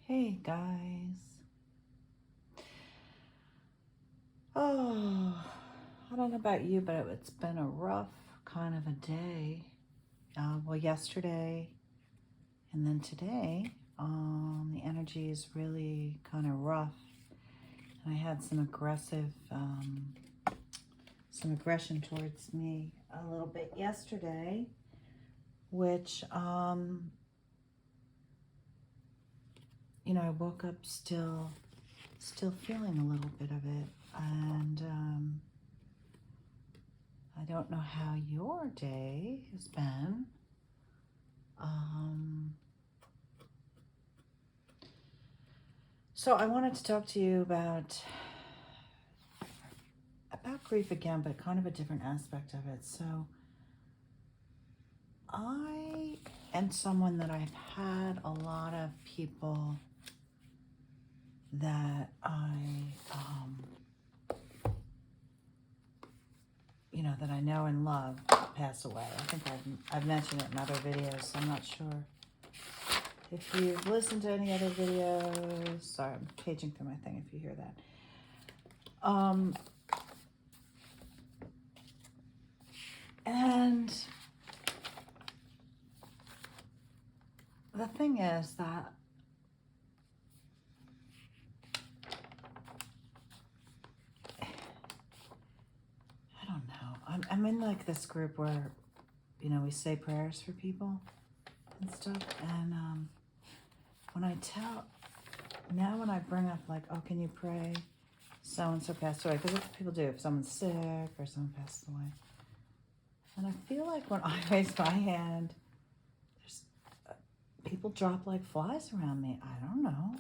Hey guys. Oh, I don't know about you, but it's been a rough kind of a day. Well, yesterday and then today, the energy is really kind of rough. And I had some aggression towards me a little bit yesterday, which, I woke up still feeling a little bit of it. And, I don't know how your day has been. So I wanted to talk to you about grief again, but kind of a different aspect of it. So I am someone that I've had a lot of people that that I know and love pass away. I think I've mentioned it in other videos, so I'm not sure if you've listened to any other videos. Sorry, I'm paging through my thing if you hear that. And the thing is that I don't know. I'm in like this group where, we say prayers for people and stuff. And when I bring up like, oh, can you pray so-and-so passed away? Because that's what people do if someone's sick or someone passes away. And I feel like when I raise my hand, there's people drop like flies around me. I don't know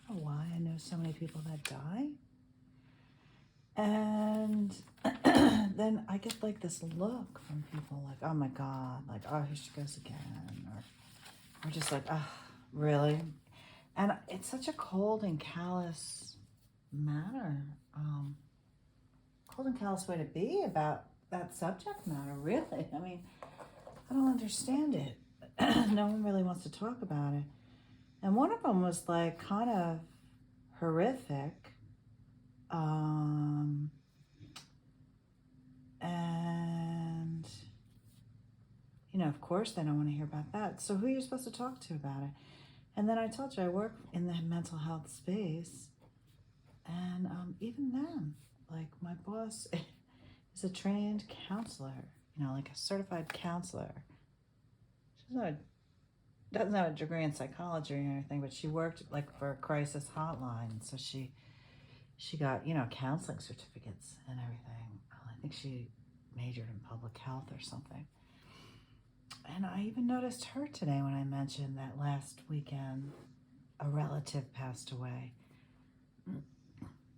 why. I know so many people that die. And then I get like this look from people like, oh my God, like, oh, here she goes again. Or just like, oh, really? And it's such a cold and callous manner, cold and callous way to be about that subject matter, really. I mean, I don't understand it. No one really wants to talk about it. And one of them was like kind of horrific. And, of course they don't want to hear about that. So who are you supposed to talk to about it? And then I told you I work in the mental health space. And even then, like my boss is a trained counselor, like a certified counselor. She doesn't have a degree in psychology or anything, but she worked like for a crisis hotline. So she got, counseling certificates and everything. I think she majored in public health or something. And I even noticed her today when I mentioned that last weekend a relative passed away.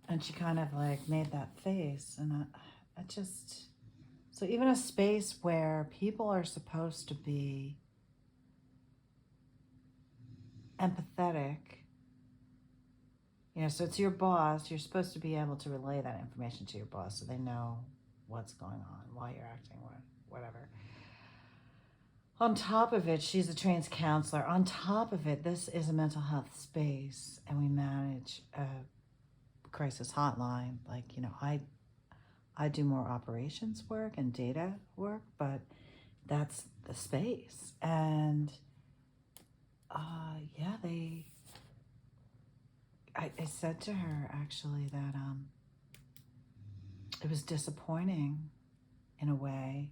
And she kind of like made that face. And I just, so even a space where people are supposed to be empathetic, so it's your boss, you're supposed to be able to relay that information to your boss so they know what's going on, why you're acting, whatever. On top of it, she's a trained counselor. On top of it, this is a mental health space, and we manage a crisis hotline. Like, I do more operations work and data work, but that's the space. And I said to her actually that it was disappointing in a way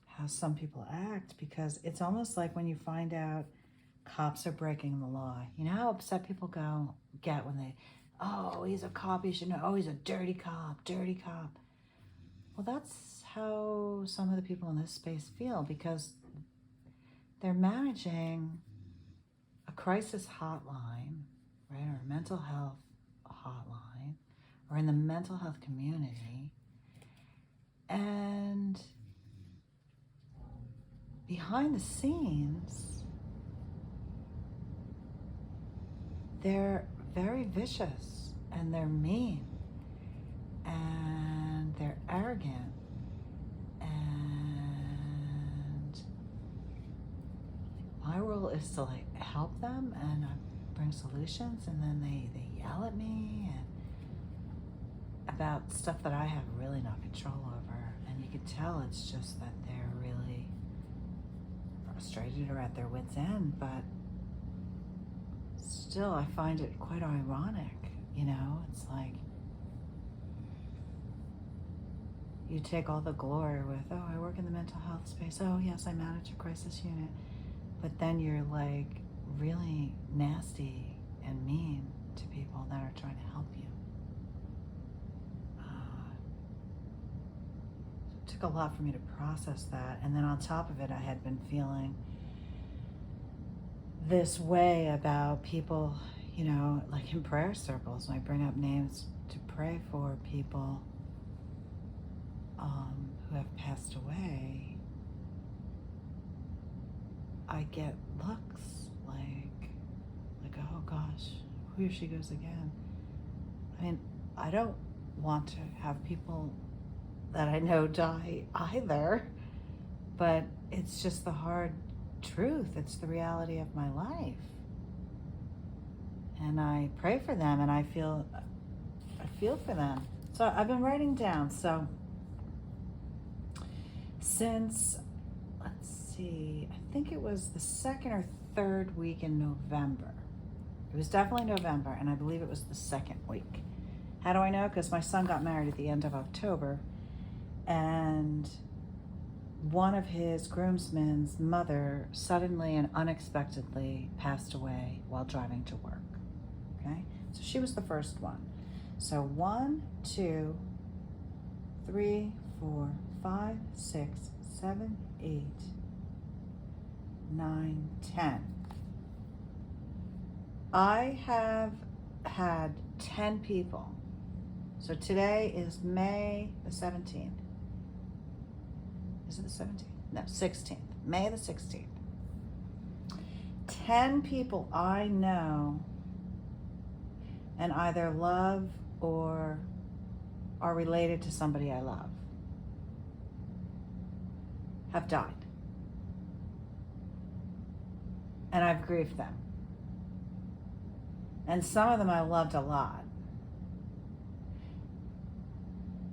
how some people act, because it's almost like when you find out cops are breaking the law. You know how upset people get when they, oh, he's a cop, you should know, oh, he's a dirty cop. Well, that's how some of the people in this space feel, because they're managing a crisis hotline, right, or a mental health hotline, or in the mental health community, and behind the scenes, they're very vicious and they're mean and they're arrogant, and my role is to like help them and bring solutions, and then they yell at me and about stuff that I have really no control over. And you can tell it's just that they're really frustrated or at their wits' end, but still I find it quite ironic, you know? It's like you take all the glory with, oh, I work in the mental health space, oh yes, I manage a crisis unit, but then you're like really nasty and mean to people that are trying to help you. It took a lot for me to process that, and then on top of it, I had been feeling this way about people, you know, like in prayer circles, when I bring up names to pray for people who have passed away, I get looks like, oh gosh, here she goes again. I mean, I don't want to have people that I know die either, but it's just the hard truth. It's the reality of my life. And I pray for them, and I feel for them. So I've been writing down. So since, let's see, I think it was the second or third week in November. It was definitely November, and I believe it was the second week. How do I know? Because my son got married at the end of October, and one of his groomsmen's mother suddenly and unexpectedly passed away while driving to work. Okay, so she was the first one. So 1, 2, 3, 4, 5, 6, 7, 8, 9, 10. I have had 10 people. So today is May the 17th. Is it the 17th? No, 16th. May the 16th. 10 people I know and either love or are related to somebody I love have died. And I've grieved them. And some of them I loved a lot.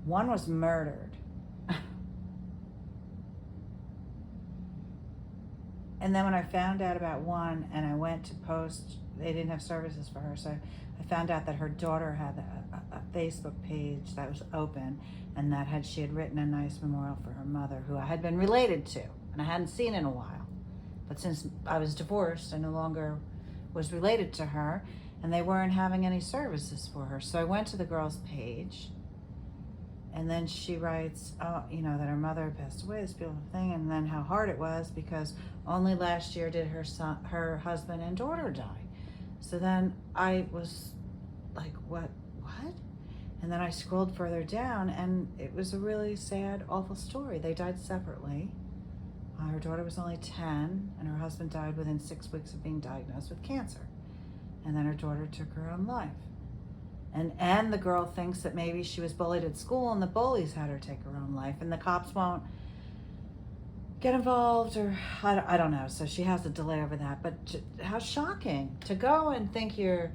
One was murdered. And then when I found out about one and I went to post, they didn't have services for her, so I found out that her daughter had a Facebook page that was open, and that she had written a nice memorial for her mother, who I had been related to and I hadn't seen in a while. But since I was divorced, I no longer was related to her, and they weren't having any services for her. So I went to the girl's page, and then she writes, oh, you know, that her mother passed away, this beautiful thing, and then how hard it was because only last year did her husband and daughter die. So then I was like, what? And then I scrolled further down, and it was a really sad, awful story. They died separately. Her daughter was only 10, and her husband died within 6 weeks of being diagnosed with cancer. And then her daughter took her own life. And the girl thinks that maybe she was bullied at school, and the bullies had her take her own life, and the cops won't get involved, or I don't know. So she has a delay over that. But how shocking to go and think you're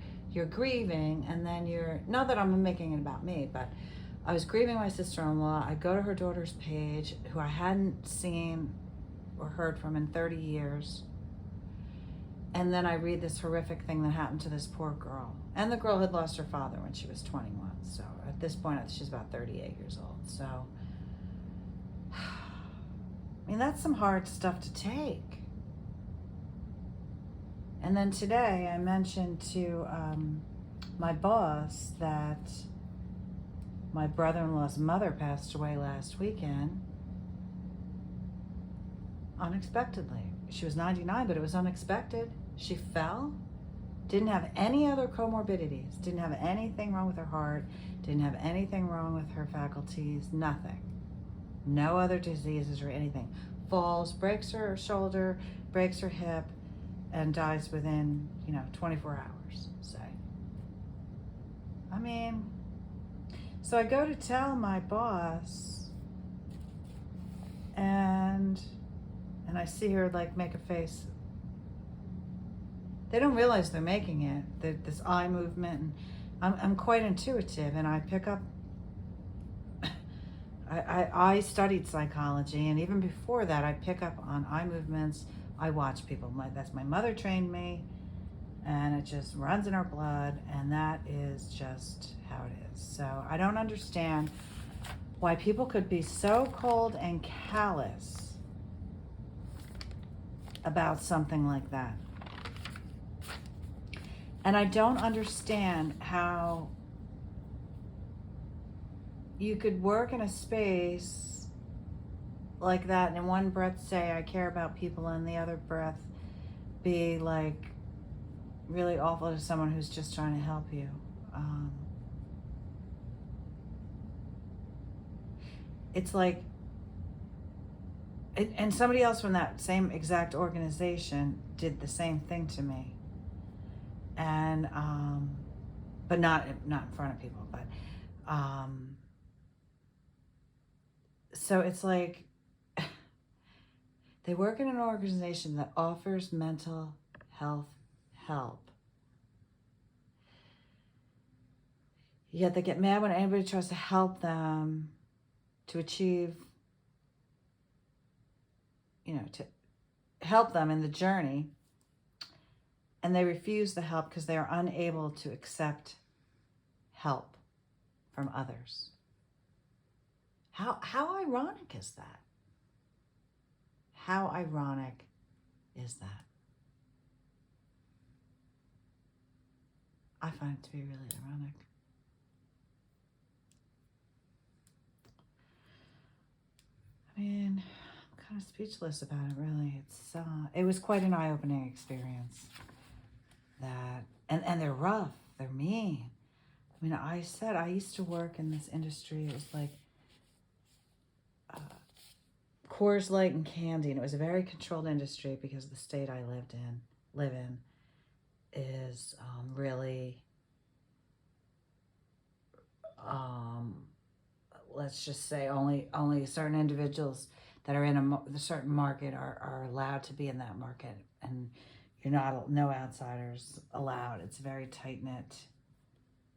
grieving, and then not that I'm making it about me, but I was grieving my sister-in-law. I go to her daughter's page, who I hadn't seen or heard from in 30 years. And then I read this horrific thing that happened to this poor girl. And the girl had lost her father when she was 21. So at this point, she's about 38 years old. So, I mean, that's some hard stuff to take. And then today I mentioned to my boss that my brother-in-law's mother passed away last weekend unexpectedly. She was 99, but it was unexpected. She fell, didn't have any other comorbidities, didn't have anything wrong with her heart, didn't have anything wrong with her faculties, nothing. No other diseases or anything. Falls, breaks her shoulder, breaks her hip, and dies within, 24 hours, say. I mean, so I go to tell my boss, and I see her like make a face. They don't realize they're making it. This eye movement, and I'm quite intuitive, and I pick up. I studied psychology, and even before that, I pick up on eye movements. I watch people. That's my mother trained me, and it just runs in our blood, and that is just how it is. So I don't understand why people could be so cold and callous about something like that. And I don't understand how you could work in a space like that and in one breath say I care about people, and the other breath be like really awful to someone who's just trying to help you. It's like, and somebody else from that same exact organization did the same thing to me, and but not in front of people, but so it's like they work in an organization that offers mental health help, yet they get mad when anybody tries to help them to achieve, to help them in the journey, and they refuse the help because they are unable to accept help from others. How ironic is that? How ironic is that? I find it to be really ironic. I mean, I'm kind of speechless about it, really. It was quite an eye-opening experience. And they're rough, they're mean. I mean, I used to work in this industry. It was like Coors Light and candy, and it was a very controlled industry because the state I live in is really, let's just say only certain individuals that are in a certain market are allowed to be in that market, and no outsiders allowed. It's a very tight-knit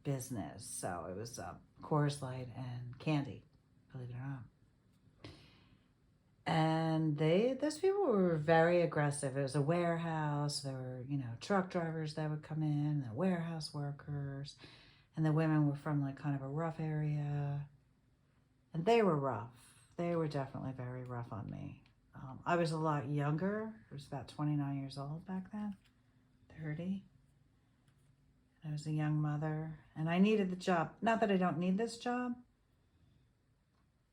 business. So it was Coors Light and candy, believe it or not. And those people were very aggressive. It was a warehouse. There were, truck drivers that would come in, the warehouse workers, and the women were from like kind of a rough area. And they were rough. They were definitely very rough on me. I was a lot younger. I was about 29 years old back then, 30. I was a young mother, and I needed the job. Not that I don't need this job,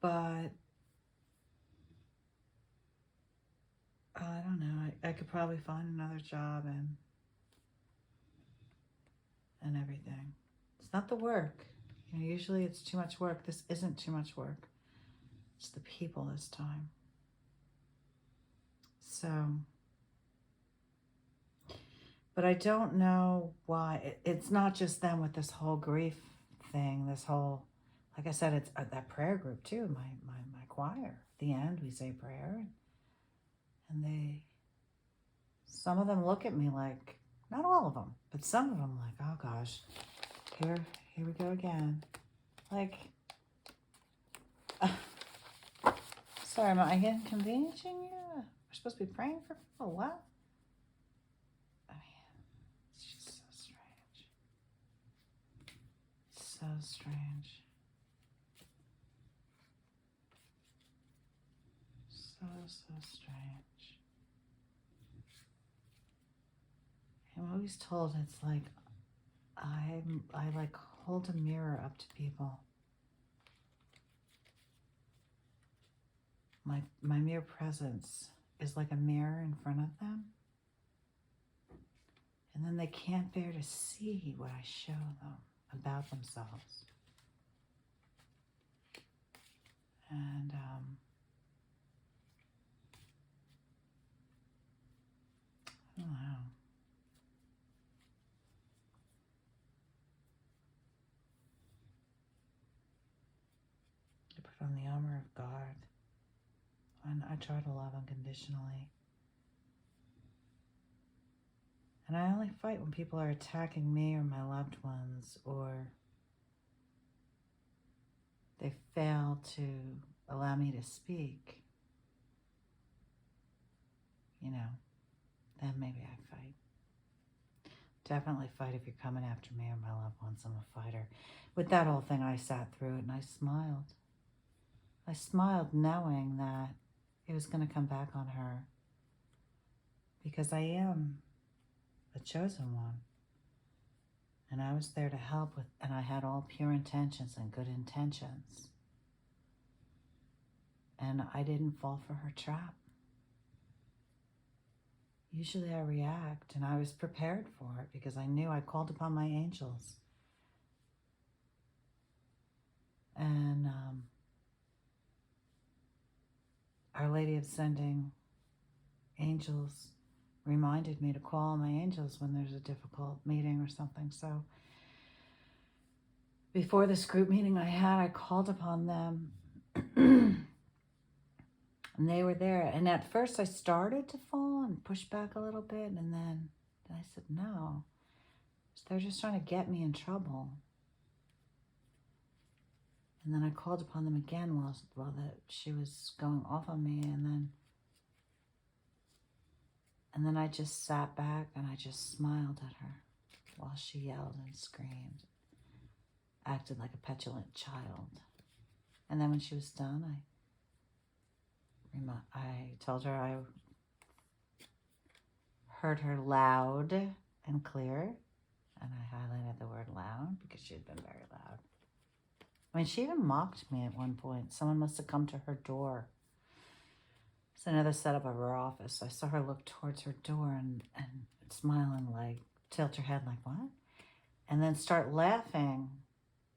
but I don't know. I could probably find another job and everything. It's not the work. Usually it's too much work. This isn't too much work. It's the people this time. So, but I don't know why. It's not just them with this whole grief thing, this whole, like I said, it's that prayer group too, my choir. At the end, we say prayer, and some of them look at me like, not all of them, but some of them like, oh gosh, here we go again. Like, sorry, am I inconveniencing you? We're supposed to be praying for people. What? I mean, it's just so strange. So strange. So strange. I'm always told it's like I like hold a mirror up to people. My mere presence is like a mirror in front of them. And then they can't bear to see what I show them about themselves. And I don't know. I put on the armor of God, and I try to love unconditionally. And I only fight when people are attacking me or my loved ones, or they fail to allow me to speak. You know, then maybe I fight. Definitely fight if you're coming after me or my loved ones. I'm a fighter. With that whole thing, I sat through it and I smiled. I smiled knowing that it was going to come back on her, because I am a chosen one. And I was there to help with, and I had all pure intentions and good intentions. And I didn't fall for her trap. Usually I react, and I was prepared for it because I knew I called upon my angels. And Our Lady of Sending Angels reminded me to call my angels when there's a difficult meeting or something. So before this group meeting I had, I called upon them and they were there. And at first I started to fall and push back a little bit. And then I said, no, they're just trying to get me in trouble. And then I called upon them again while she was going off on me. And then I just sat back and I just smiled at her while she yelled and screamed, acted like a petulant child. And then when she was done, I told her I heard her loud and clear. And I highlighted the word loud because she had been very loud. I mean, she even mocked me at one point. Someone must have come to her door. It's another setup of her office. I saw her look towards her door and smile and like tilt her head like, what? And then start laughing.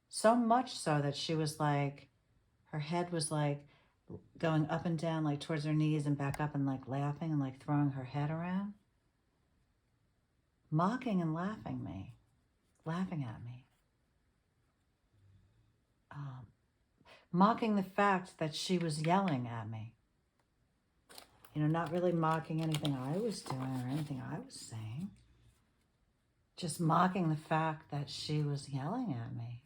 So much so that she was like, her head was like going up and down like towards her knees and back up and like laughing and like throwing her head around. Mocking and laughing at me. Mocking the fact that she was yelling at me. You know, not really mocking anything I was doing or anything I was saying. Just mocking the fact that she was yelling at me.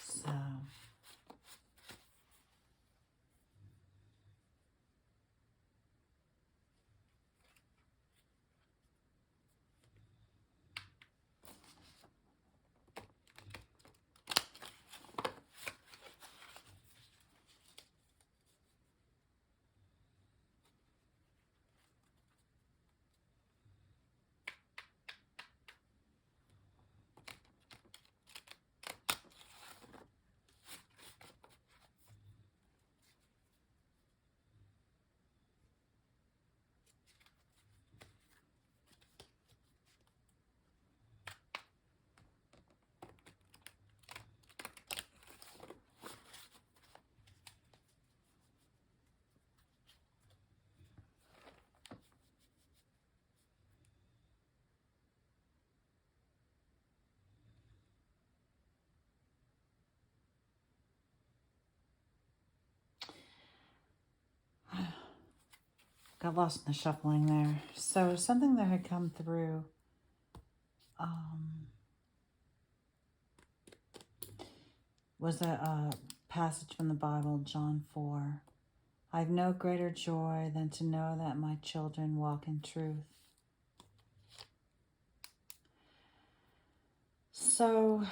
So got lost in the shuffling there. So something that had come through was a passage from the Bible, John 4. I have no greater joy than to know that my children walk in truth. So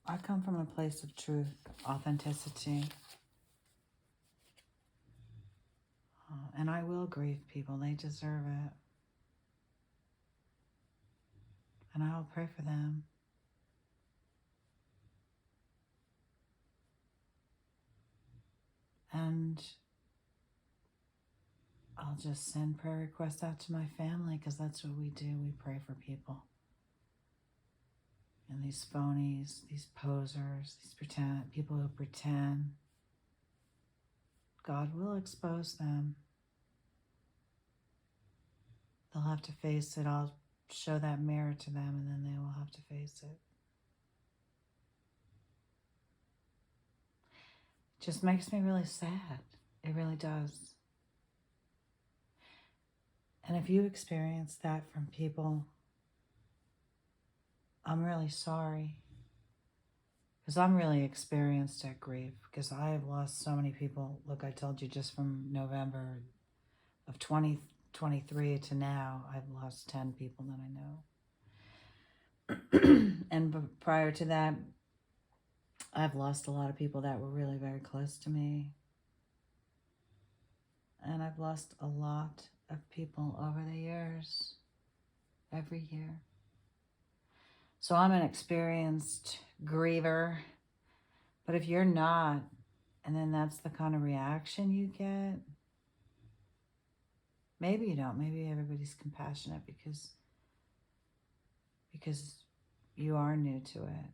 I come from a place of truth, authenticity. And I will grieve people. They deserve it. And I will pray for them. And I'll just send prayer requests out to my family because that's what we do. We pray for people. And these phonies, these posers, these people who pretend, God will expose them. They'll have to face it. I'll show that mirror to them and then they will have to face it. just makes me really sad. It really does. And if you experience that from people, I'm really sorry. Because I'm really experienced at grief. Because I have lost so many people. Look, I told you just from November of 2023 to now, I've lost 10 people that I know. And prior to that, I've lost a lot of people that were really very close to me. And I've lost a lot of people over the years, every year. So I'm an experienced griever. But if you're not, and then that's the kind of reaction you get, maybe you don't. Maybe everybody's compassionate because you are new to it.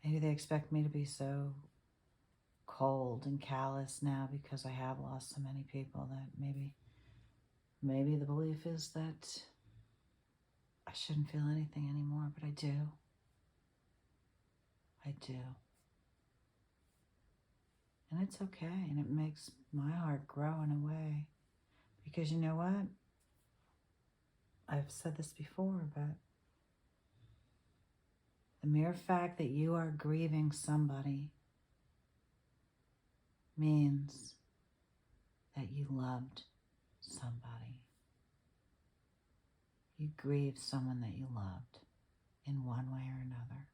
Maybe they expect me to be so cold and callous now because I have lost so many people that maybe the belief is that I shouldn't feel anything anymore, but I do. I do. And it's okay, and it makes my heart grow in a way. Because you know what? I've said this before, but the mere fact that you are grieving somebody means that you loved somebody. You grieved someone that you loved in one way or another.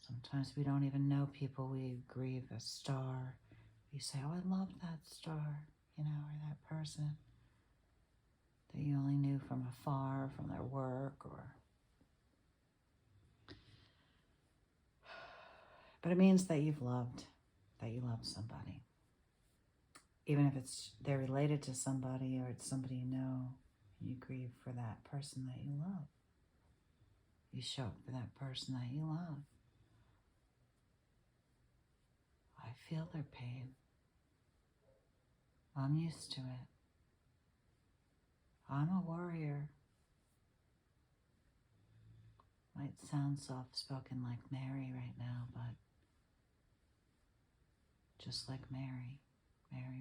Sometimes we don't even know people. We grieve a star. You say, oh, I love that star, or that person that you only knew from afar, from their work, But it means that you love somebody. Even if they're related to somebody or it's somebody you know, you grieve for that person that you love. You show up for that person that you love. I feel their pain. I'm used to it. I'm a warrior. Might sound soft-spoken like Mary right now, but just like Mary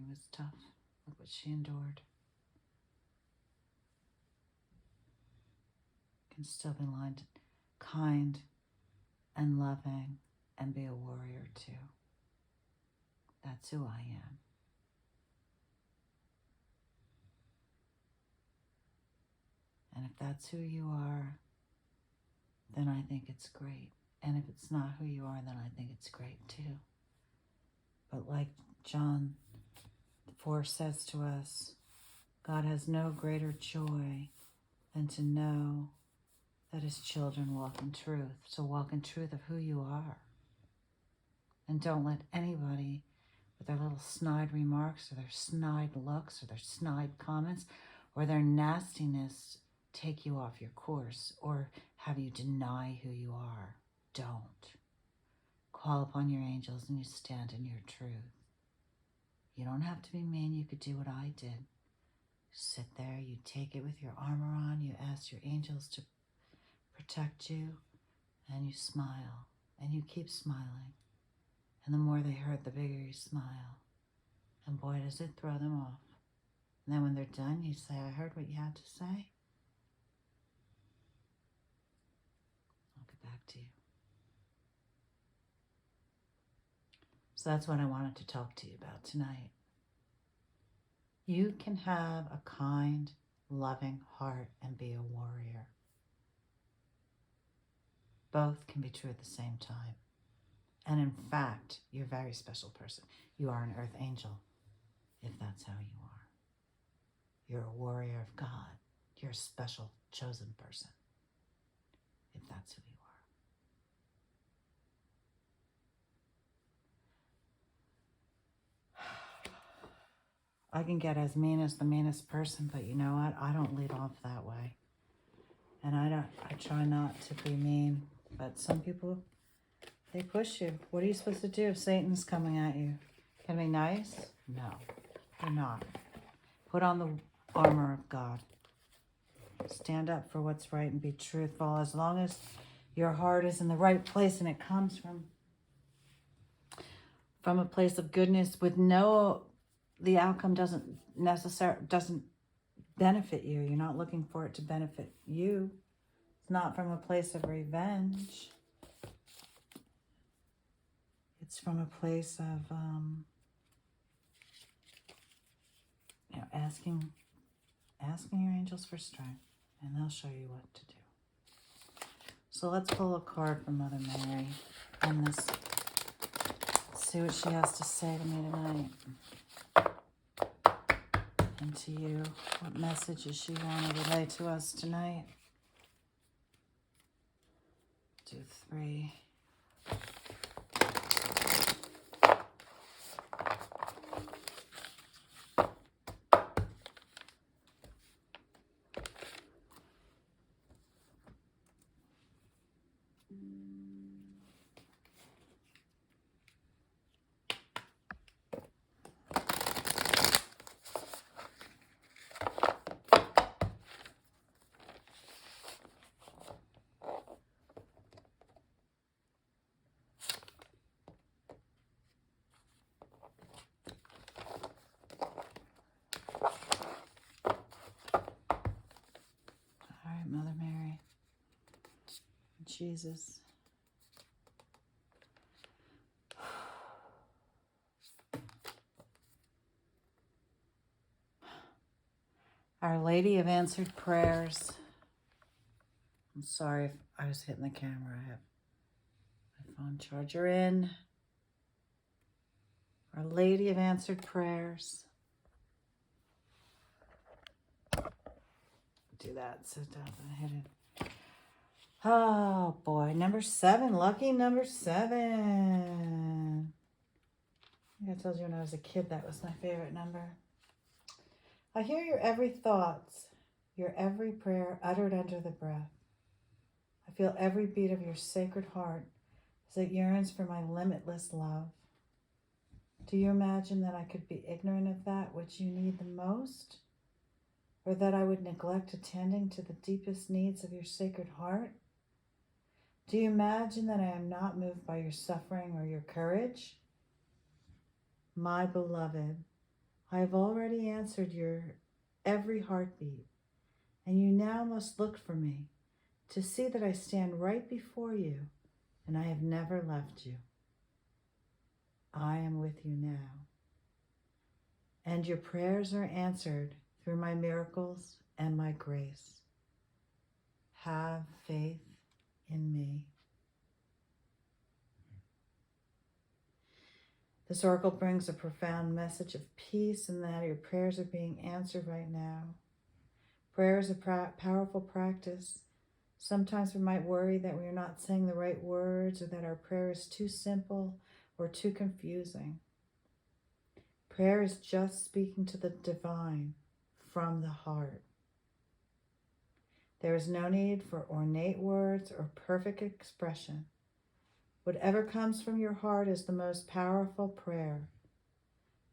was tough. Look what she endured. Can still be kind and loving and be a warrior too. That's who I am. And if that's who you are, then I think it's great. And if it's not who you are, then I think it's great too. But like John 4 says to us, God has no greater joy than to know that his children walk in truth. So walk in truth of who you are. And don't let anybody with their little snide remarks or their snide looks or their snide comments or their nastiness take you off your course or have you deny who you are. Don't. Call upon your angels and you stand in your truth. You don't have to be mean. You could do what I did. Sit there, you take it with your armor on, you ask your angels to protect you, and you smile, and you keep smiling. And the more they hurt, the bigger you smile. And boy, does it throw them off. And then when they're done, you say, I heard what you had to say. I'll get back to you. So that's what I wanted to talk to you about tonight. You can have a kind, loving heart and be a warrior. Both can be true at the same time. And in fact, you're a very special person. You are an earth angel, if that's how you are. You're a warrior of God. You're a special, chosen person, if that's who you are. I can get as mean as the meanest person, but you know what? I don't lead off that way. And I try not to be mean, but some people, they push you. What are you supposed to do if Satan's coming at you? Can I be nice? No, you're not. Put on the armor of God. Stand up for what's right and be truthful. As long as your heart is in the right place and it comes from a place of goodness with the outcome doesn't benefit you. You're not looking for it to benefit you. It's not from a place of revenge. It's from a place of asking your angels for strength, and they'll show you what to do. So let's pull a card from Mother Mary on this. See what she has to say to me tonight. And to you, what messages she want to relay to us tonight. Do 3. Mother Mary, Jesus. Our Lady of Answered Prayers. I'm sorry if I was hitting the camera. I have my phone charger in. Our Lady of Answered Prayers. Do that so it doesn't hit it. Oh boy, number 7, lucky number 7. I think I told you when I was a kid that was my favorite number. I hear your every thought, your every prayer uttered under the breath. I feel every beat of your sacred heart as it yearns for my limitless love. Do you imagine that I could be ignorant of that which you need the most? Or that I would neglect attending to the deepest needs of your sacred heart? Do you imagine that I am not moved by your suffering or your courage? My beloved, I have already answered your every heartbeat, and you now must look for me to see that I stand right before you and I have never left you. I am with you now, and your prayers are answered through my miracles and my grace. Have faith in me. This oracle brings a profound message of peace and that your prayers are being answered right now. Prayer is a powerful practice. Sometimes we might worry that we are not saying the right words or that our prayer is too simple or too confusing. Prayer is just speaking to the divine from the heart. There is no need for ornate words or perfect expression. Whatever comes from your heart is the most powerful prayer.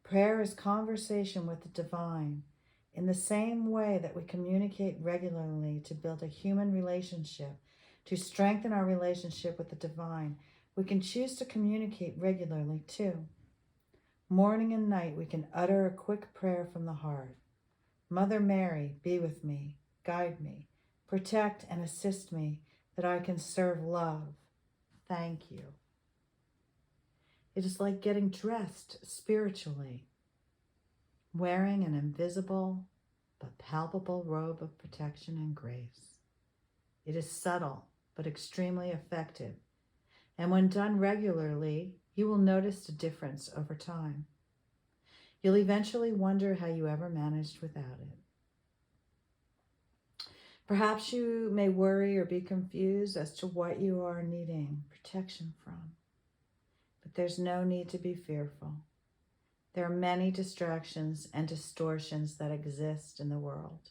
Prayer is conversation with the divine in the same way that we communicate regularly to build a human relationship. To strengthen our relationship with the divine, we can choose to communicate regularly too. Morning and night, we can utter a quick prayer from the heart. Mother Mary, be with me, guide me, protect and assist me that I can serve love. Thank you. It is like getting dressed spiritually, wearing an invisible but palpable robe of protection and grace. It is subtle but extremely effective, and when done regularly, you will notice a difference over time. You'll eventually wonder how you ever managed without it. Perhaps you may worry or be confused as to what you are needing protection from. But there's no need to be fearful. There are many distractions and distortions that exist in the world.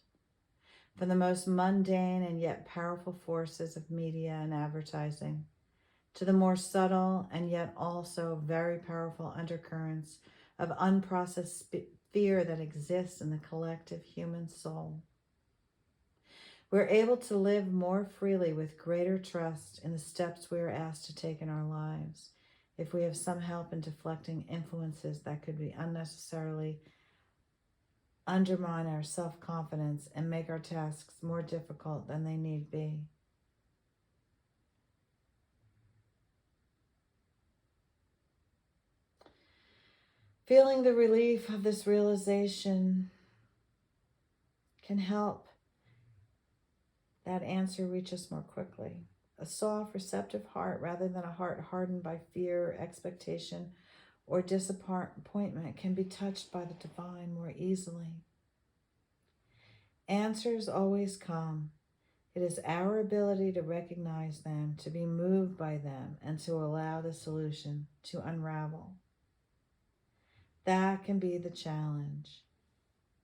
From the most mundane and yet powerful forces of media and advertising, to the more subtle and yet also very powerful undercurrents of unprocessed fear that exists in the collective human soul. We're able to live more freely with greater trust in the steps we are asked to take in our lives if we have some help in deflecting influences that could be unnecessarily undermine our self-confidence and make our tasks more difficult than they need be. Feeling the relief of this realization can help that answer reach us more quickly. A soft, receptive heart rather than a heart hardened by fear, expectation, or disappointment can be touched by the divine more easily. Answers always come. It is our ability to recognize them, to be moved by them, and to allow the solution to unravel. That can be the challenge.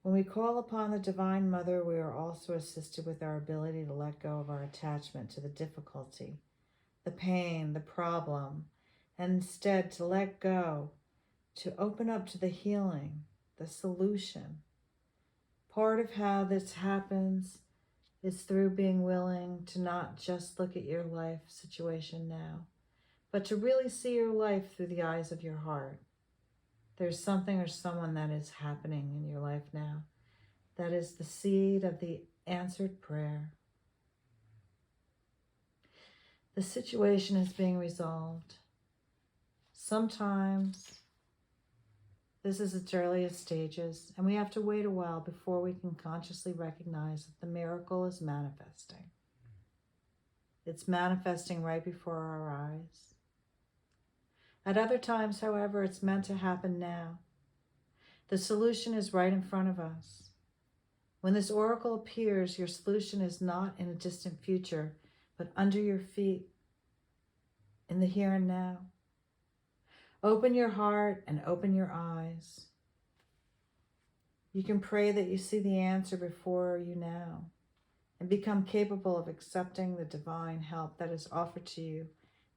When we call upon the Divine Mother, we are also assisted with our ability to let go of our attachment to the difficulty, the pain, the problem, and instead to let go, to open up to the healing, the solution. Part of how this happens is through being willing to not just look at your life situation now, but to really see your life through the eyes of your heart. There's something or someone that is happening in your life now that is the seed of the answered prayer. The situation is being resolved. Sometimes this is its earliest stages, and we have to wait a while before we can consciously recognize that the miracle is manifesting. It's manifesting right before our eyes. At other times, however, it's meant to happen now. The solution is right in front of us. When this oracle appears, your solution is not in a distant future, but under your feet, in the here and now. Open your heart and open your eyes. You can pray that you see the answer before you now and become capable of accepting the divine help that is offered to you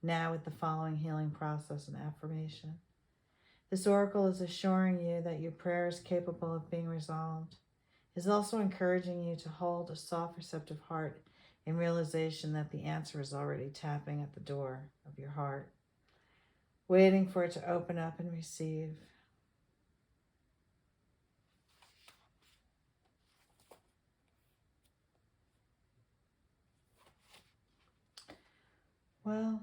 now with the following healing process and affirmation. This oracle is assuring you that your prayer is capable of being resolved. It is also encouraging you to hold a soft, receptive heart in realization that the answer is already tapping at the door of your heart, waiting for it to open up and receive. Well,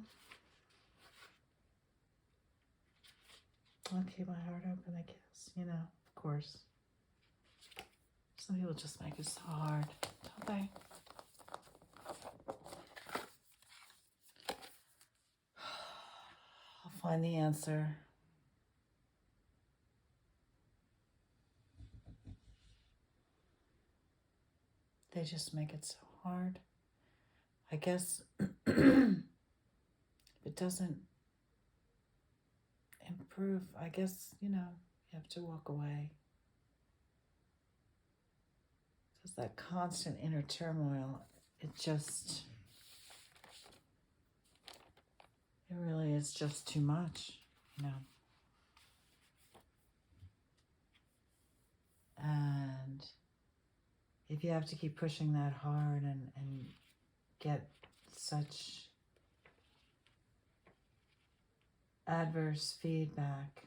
I'll keep my heart open, I guess. Of course. Some people just make it so hard, don't they? I'll find the answer. They just make it so hard. I guess if it doesn't improve, I guess, you have to walk away. Because that constant inner turmoil, it really is just too much, And if you have to keep pushing that hard and get such adverse feedback,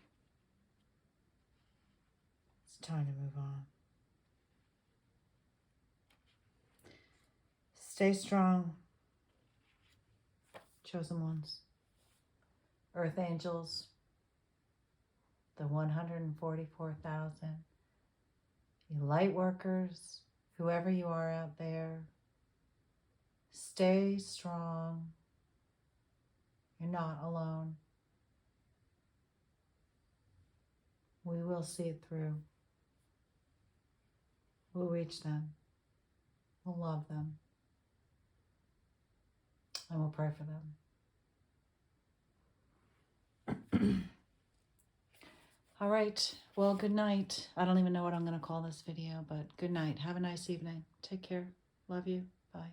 it's time to move on. Stay strong, chosen ones, earth angels, the 144,000, you light workers, whoever you are out there, stay strong. You're not alone. We will see it through. We'll reach them. We'll love them. And we'll pray for them. All right. Well, good night. I don't even know what I'm going to call this video, but good night. Have a nice evening. Take care. Love you. Bye.